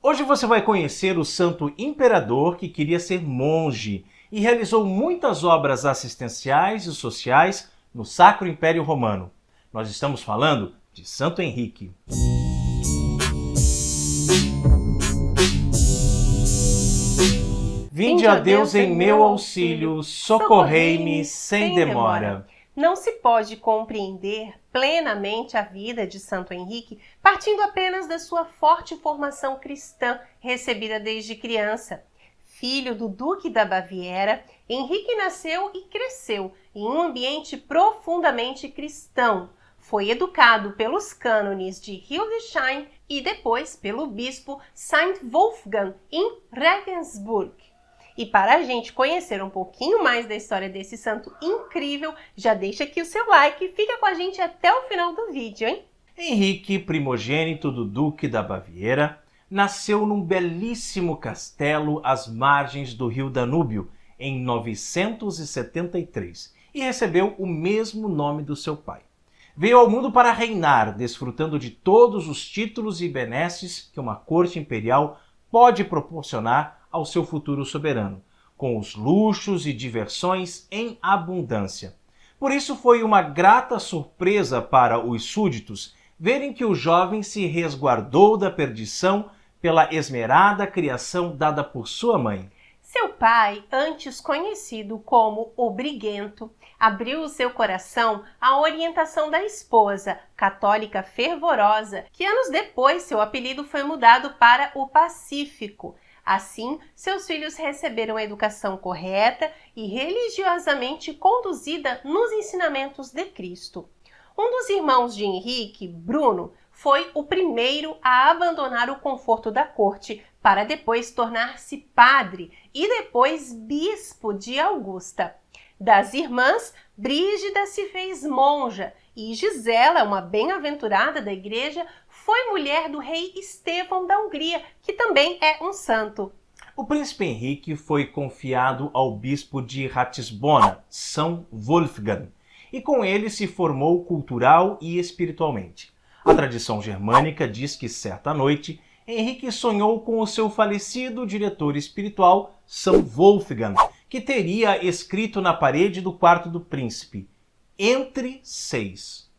Hoje você vai conhecer o santo imperador que queria ser monge e realizou muitas obras assistenciais e sociais no Sacro Império Romano. Nós estamos falando de Santo Henrique. Vinde a Deus em meu auxílio, socorrei-me sem demora. Não se pode compreender plenamente a vida de Santo Henrique partindo apenas da sua forte formação cristã recebida desde criança. Filho do Duque da Baviera, Henrique nasceu e cresceu em um ambiente profundamente cristão. Foi educado pelos cânones de Hildesheim e depois pelo bispo Saint Wolfgang em Regensburg. E para a gente conhecer um pouquinho mais da história desse santo incrível, já deixa aqui o seu like e fica com a gente até o final do vídeo, hein? Henrique, primogênito do Duque da Baviera, nasceu num belíssimo castelo às margens do rio Danúbio em 973 e recebeu o mesmo nome do seu pai. Veio ao mundo para reinar, desfrutando de todos os títulos e benesses que uma corte imperial pode proporcionar ao seu futuro soberano, com os luxos e diversões em abundância. Por isso foi uma grata surpresa para os súditos verem que o jovem se resguardou da perdição pela esmerada criação dada por sua mãe. Seu pai, antes conhecido como o Briguento, abriu o seu coração à orientação da esposa, católica fervorosa, que anos depois seu apelido foi mudado para o Pacífico. Assim, seus filhos receberam a educação correta e religiosamente conduzida nos ensinamentos de Cristo. Um dos irmãos de Henrique, Bruno, foi o primeiro a abandonar o conforto da corte para depois tornar-se padre e depois bispo de Augusta. Das irmãs, Brígida se fez monja e Gisela, uma bem-aventurada da igreja, foi mulher do rei Estevão da Hungria, que também é um santo. O príncipe Henrique foi confiado ao bispo de Ratisbona, São Wolfgang, e com ele se formou cultural e espiritualmente. A tradição germânica diz que certa noite, Henrique sonhou com o seu falecido diretor espiritual, São Wolfgang, que teria escrito na parede do quarto do príncipe, entre 6.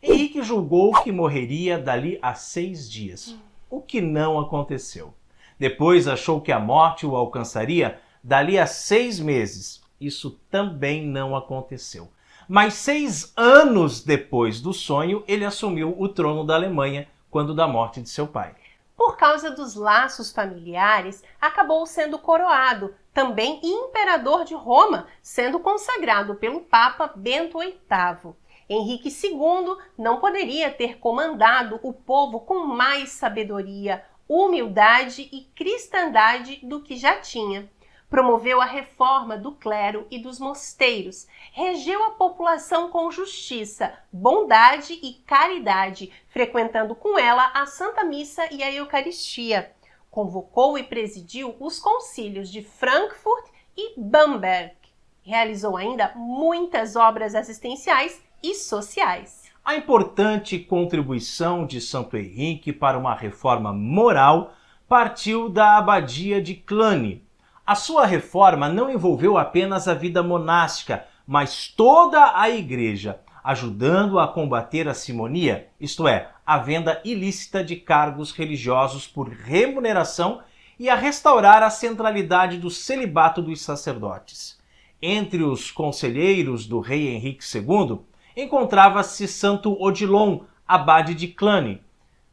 Henrique julgou que morreria dali a 6 dias, o que não aconteceu. Depois achou que a morte o alcançaria dali a 6 meses. Isso também não aconteceu. Mas 6 anos depois do sonho, ele assumiu o trono da Alemanha quando da morte de seu pai. Por causa dos laços familiares, acabou sendo coroado, também imperador de Roma, sendo consagrado pelo Papa Bento VIII. Henrique II não poderia ter comandado o povo com mais sabedoria, humildade e cristandade do que já tinha. Promoveu a reforma do clero e dos mosteiros, regeu a população com justiça, bondade e caridade, frequentando com ela a Santa Missa e a Eucaristia. Convocou e presidiu os concílios de Frankfurt e Bamberg. Realizou ainda muitas obras assistenciais e sociais. A importante contribuição de Santo Henrique para uma reforma moral partiu da abadia de Cluny. A sua reforma não envolveu apenas a vida monástica, mas toda a igreja, ajudando a combater a simonia, isto é, a venda ilícita de cargos religiosos por remuneração e a restaurar a centralidade do celibato dos sacerdotes. Entre os conselheiros do rei Henrique II, encontrava-se Santo Odilon, abade de Cluny,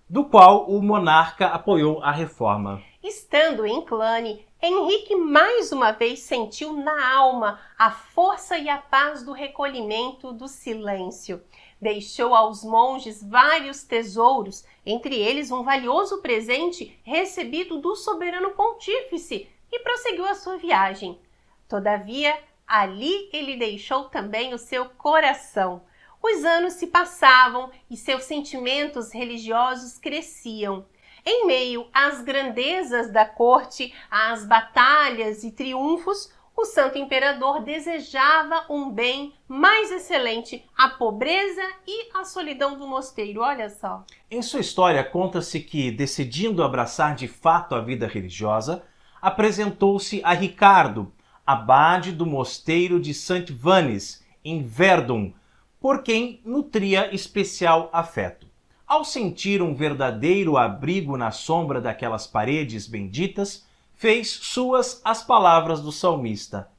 do qual o monarca apoiou a reforma. Estando em Cluny, Henrique mais uma vez sentiu na alma a força e a paz do recolhimento, do silêncio. Deixou aos monges vários tesouros, entre eles um valioso presente recebido do soberano pontífice, e prosseguiu a sua viagem. Todavia, ali ele deixou também o seu coração. Os anos se passavam e seus sentimentos religiosos cresciam. Em meio às grandezas da corte, às batalhas e triunfos, O santo imperador desejava um bem mais excelente, a pobreza e a solidão do mosteiro, olha só. Em sua história, conta-se que, decidindo abraçar de fato a vida religiosa, apresentou-se a Ricardo, abade do mosteiro de Saint-Vannes, em Verdun, por quem nutria especial afeto. Ao sentir um verdadeiro abrigo na sombra daquelas paredes benditas, fez suas as palavras do salmista: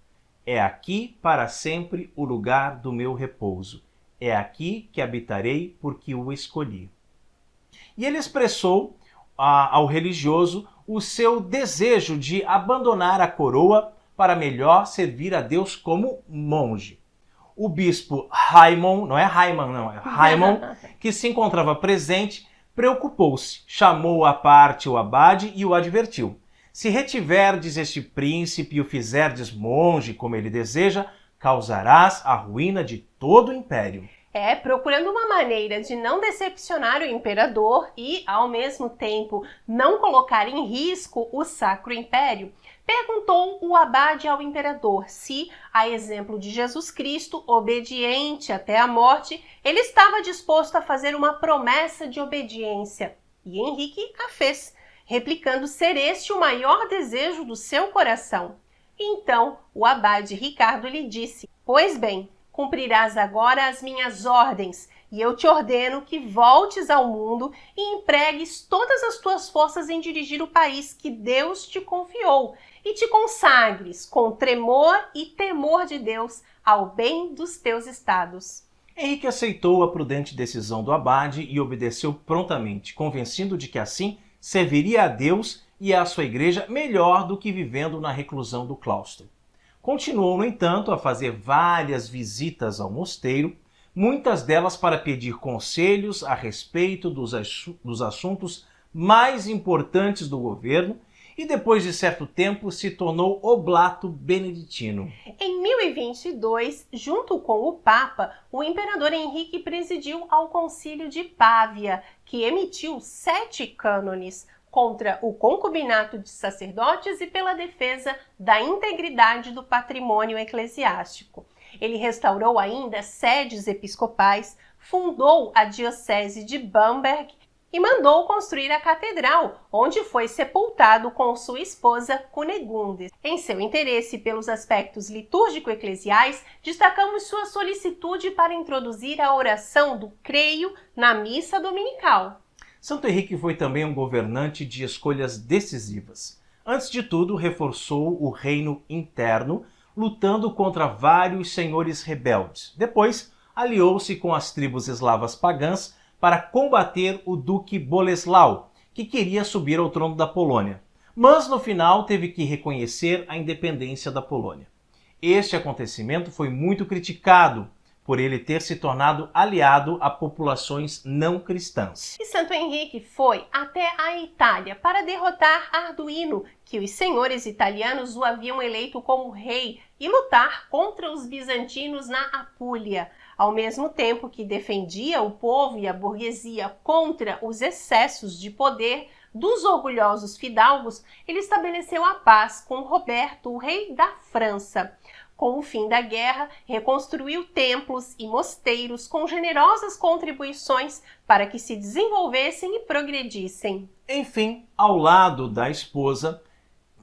"É aqui para sempre o lugar do meu repouso. É aqui que habitarei porque o escolhi." E ele expressou ao religioso o seu desejo de abandonar a coroa para melhor servir a Deus como monge. O bispo Raimon, não é Raiman, não, é Raimon, que se encontrava presente, preocupou-se, chamou à parte o abade e o advertiu: "Se retiverdes este príncipe e o fizerdes monge como ele deseja, causarás a ruína de todo o império." Procurando uma maneira de não decepcionar o imperador e, ao mesmo tempo, não colocar em risco o Sacro Império, perguntou o abade ao imperador se, a exemplo de Jesus Cristo, obediente até a morte, ele estava disposto a fazer uma promessa de obediência. E Henrique a fez, replicando ser este o maior desejo do seu coração. Então, o abade Ricardo lhe disse: "Pois bem, cumprirás agora as minhas ordens, e eu te ordeno que voltes ao mundo e empregues todas as tuas forças em dirigir o país que Deus te confiou, e te consagres com tremor e temor de Deus ao bem dos teus estados." Henrique aceitou a prudente decisão do abade e obedeceu prontamente, convencido de que assim serviria a Deus e à sua igreja melhor do que vivendo na reclusão do claustro. Continuou, no entanto, a fazer várias visitas ao mosteiro, muitas delas para pedir conselhos a respeito dos assuntos mais importantes do governo, e depois de certo tempo se tornou oblato beneditino. Em 1022, junto com o Papa, o imperador Henrique presidiu ao Concílio de Pávia, que emitiu 7 cânones contra o concubinato de sacerdotes e pela defesa da integridade do patrimônio eclesiástico. Ele restaurou ainda sedes episcopais, fundou a diocese de Bamberg e mandou construir a catedral, onde foi sepultado com sua esposa Cunegunde. Em seu interesse pelos aspectos litúrgico-eclesiais, destacamos sua solicitude para introduzir a oração do creio na missa dominical. Santo Henrique foi também um governante de escolhas decisivas. Antes de tudo, reforçou o reino interno, lutando contra vários senhores rebeldes. Depois, aliou-se com as tribos eslavas pagãs para combater o duque Boleslau, que queria subir ao trono da Polônia. Mas, no final, teve que reconhecer a independência da Polônia. Este acontecimento foi muito criticado por ele ter se tornado aliado a populações não cristãs. E Santo Henrique foi até a Itália para derrotar Arduino, que os senhores italianos o haviam eleito como rei, e lutar contra os bizantinos na Apulia. Ao mesmo tempo que defendia o povo e a burguesia contra os excessos de poder dos orgulhosos fidalgos, ele estabeleceu a paz com Roberto, o rei da França. Com o fim da guerra, reconstruiu templos e mosteiros com generosas contribuições para que se desenvolvessem e progredissem. Enfim, ao lado da esposa,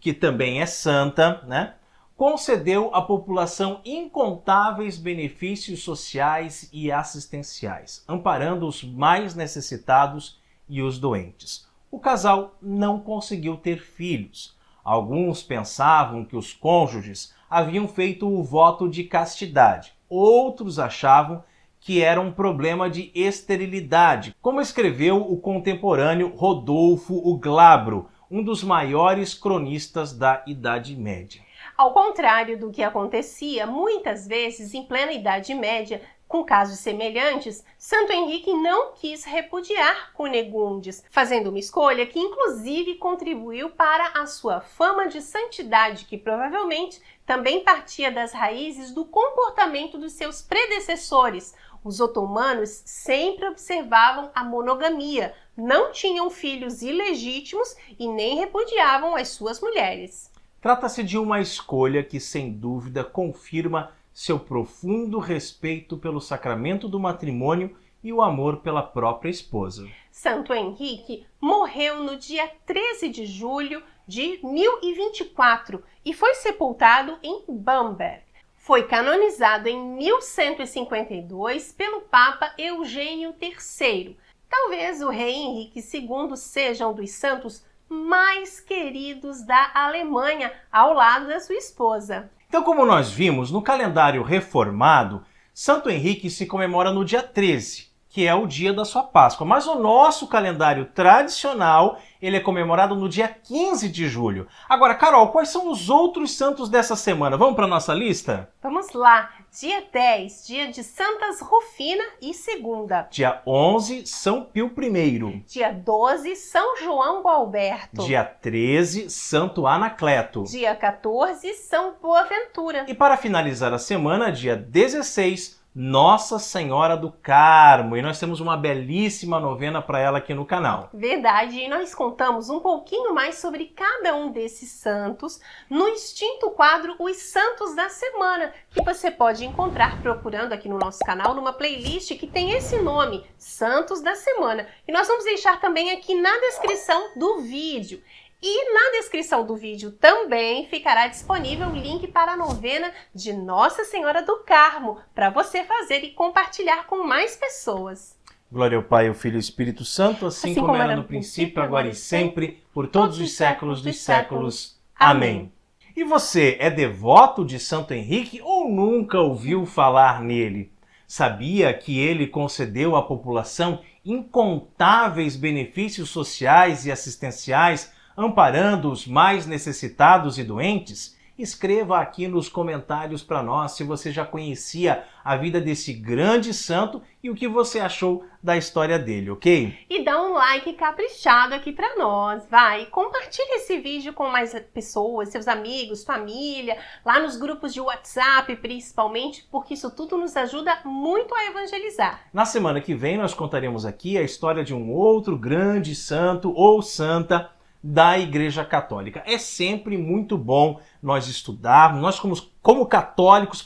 que também é santa, concedeu à população incontáveis benefícios sociais e assistenciais, amparando os mais necessitados e os doentes. O casal não conseguiu ter filhos. Alguns pensavam que os cônjuges haviam feito o voto de castidade. Outros achavam que era um problema de esterilidade, como escreveu o contemporâneo Rodolfo o Glabro, um dos maiores cronistas da Idade Média. Ao contrário do que acontecia muitas vezes em plena Idade Média, com casos semelhantes, Santo Henrique não quis repudiar Cunegundes, fazendo uma escolha que inclusive contribuiu para a sua fama de santidade, que provavelmente também partia das raízes do comportamento dos seus predecessores. Os otomanos sempre observavam a monogamia, não tinham filhos ilegítimos e nem repudiavam as suas mulheres. Trata-se de uma escolha que, sem dúvida, confirma seu profundo respeito pelo sacramento do matrimônio e o amor pela própria esposa. Santo Henrique morreu no dia 13 de julho de 1024 e foi sepultado em Bamberg. Foi canonizado em 1152 pelo Papa Eugênio III. Talvez o rei Henrique II seja um dos santos mais queridos da Alemanha, ao lado da sua esposa. Então, como nós vimos, no calendário reformado, Santo Henrique se comemora no dia 13, que é o dia da sua Páscoa. Mas o nosso calendário tradicional, ele é comemorado no dia 15 de julho. Agora, Carol, quais são os outros santos dessa semana? Vamos para a nossa lista? Vamos lá. Dia 10, dia de Santas Rufina e Segunda. Dia 11, São Pio I. Dia 12, São João Gualberto. Dia 13, Santo Anacleto. Dia 14, São Boaventura. E para finalizar a semana, dia 16, Nossa Senhora do Carmo. E nós temos uma belíssima novena para ela aqui no canal. Verdade, e nós contamos um pouquinho mais sobre cada um desses santos no extinto quadro Os Santos da Semana, que você pode encontrar procurando aqui no nosso canal numa playlist que tem esse nome, Santos da Semana. E nós vamos deixar também aqui na descrição do vídeo. E na descrição do vídeo também ficará disponível o link para a novena de Nossa Senhora do Carmo, para você fazer e compartilhar com mais pessoas. Glória ao Pai, ao Filho e ao Espírito Santo, assim como era no princípio, agora e sempre, por todos os séculos dos séculos. Amém. E você é devoto de Santo Henrique ou nunca ouviu falar nele? Sabia que ele concedeu à população incontáveis benefícios sociais e assistenciais, amparando os mais necessitados e doentes? Escreva aqui nos comentários para nós se você já conhecia a vida desse grande santo e o que você achou da história dele, ok? E dá um like caprichado aqui para nós, vai! Compartilha esse vídeo com mais pessoas, seus amigos, família, lá nos grupos de WhatsApp principalmente, porque isso tudo nos ajuda muito a evangelizar. Na semana que vem nós contaremos aqui a história de um outro grande santo ou santa da Igreja Católica. É sempre muito bom nós estudarmos, nós como católicos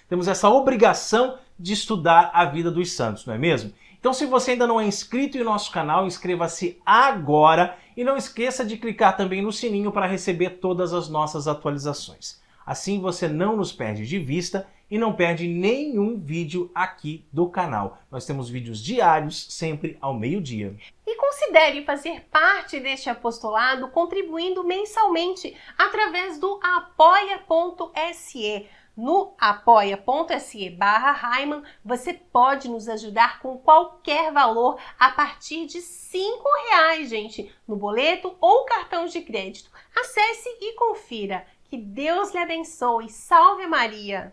temos essa obrigação de estudar a vida dos santos, não é mesmo? Então, se você ainda não é inscrito em nosso canal, inscreva-se agora e não esqueça de clicar também no sininho para receber todas as nossas atualizações. Assim você não nos perde de vista e não perde nenhum vídeo aqui do canal. Nós temos vídeos diários, sempre ao meio-dia. E considere fazer parte deste apostolado contribuindo mensalmente através do apoia.se. No apoia.se/Heimann você pode nos ajudar com qualquer valor a partir de R$5, gente, no boleto ou cartão de crédito. Acesse e confira. Que Deus lhe abençoe. Salve Maria!